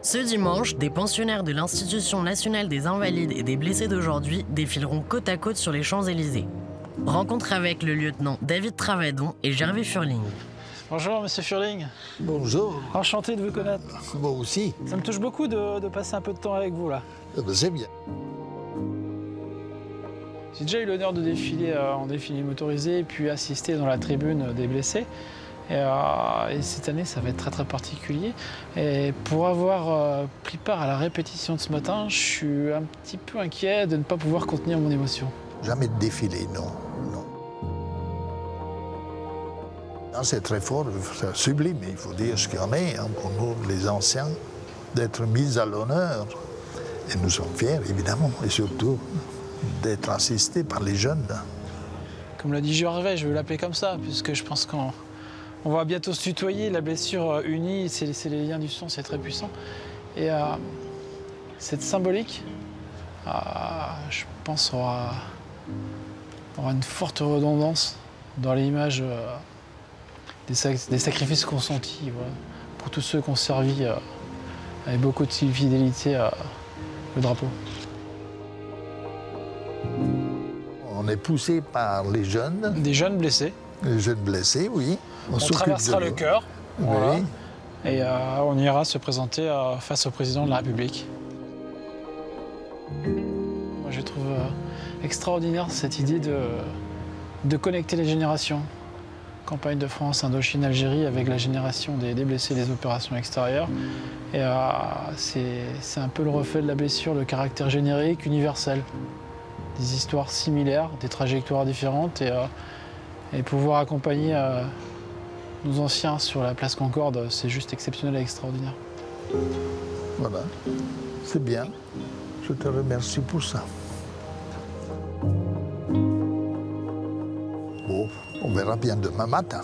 Ce dimanche, des pensionnaires de l'Institution nationale des invalides et des blessés d'aujourd'hui défileront côte à côte sur les Champs-Élysées. Rencontre avec le lieutenant David Travadon et Gervais Furling. Bonjour, monsieur Furling. Bonjour. Enchanté de vous connaître. Moi aussi. Ça me touche beaucoup de passer un peu de temps avec vous, là. C'est bien. J'ai déjà eu l'honneur de défiler en défilé motorisé, puis assister dans la tribune des blessés. Et cette année, ça va être très très particulier. Et pour avoir pris part à la répétition de ce matin, je suis un petit peu inquiet de ne pas pouvoir contenir mon émotion. Jamais de défilé, non. Non, c'est très fort, c'est sublime. Il faut dire ce qu'il y en est pour nous, les anciens, d'être mis à l'honneur. Et nous sommes fiers, évidemment, et surtout d'être assistés par les jeunes. Comme l'a dit Gervais, je veux l'appeler comme ça, puisque je pense qu'on va bientôt se tutoyer. La blessure unie, c'est les liens du sang, c'est très puissant. Et cette symbolique, je pense, aura une forte redondance dans l'image des sacrifices consentis, voilà, pour tous ceux qui ont servi avec beaucoup de fidélité le drapeau. On est poussé par les jeunes. Des jeunes blessés. Les jeunes blessés, oui. On traversera le cœur. Oui. Voilà, et on ira se présenter face au président de la République. Moi, je trouve extraordinaire cette idée de connecter les générations. Campagne de France, Indochine, Algérie, avec la génération des blessés des opérations extérieures. Et c'est un peu le reflet de la blessure, le caractère générique, universel. Des histoires similaires, des trajectoires différentes, et pouvoir accompagner nos anciens sur la place Concorde, c'est juste exceptionnel et extraordinaire. Voilà, c'est bien. Je te remercie pour ça. Bon, on verra bien demain matin.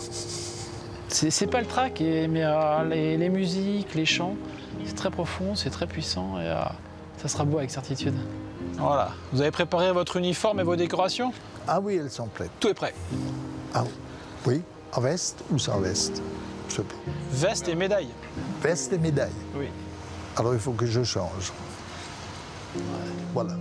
C'est pas le track, mais les musiques, les chants, c'est très profond, c'est très puissant, et ça sera beau avec certitude. Voilà. Vous avez préparé votre uniforme et vos décorations? Ah oui, elles sont prêtes. Tout est prêt. Ah oui, en veste ou sans veste? Je sais pas. Veste et médaille. Veste et médaille. Oui. Alors il faut que je change. Voilà.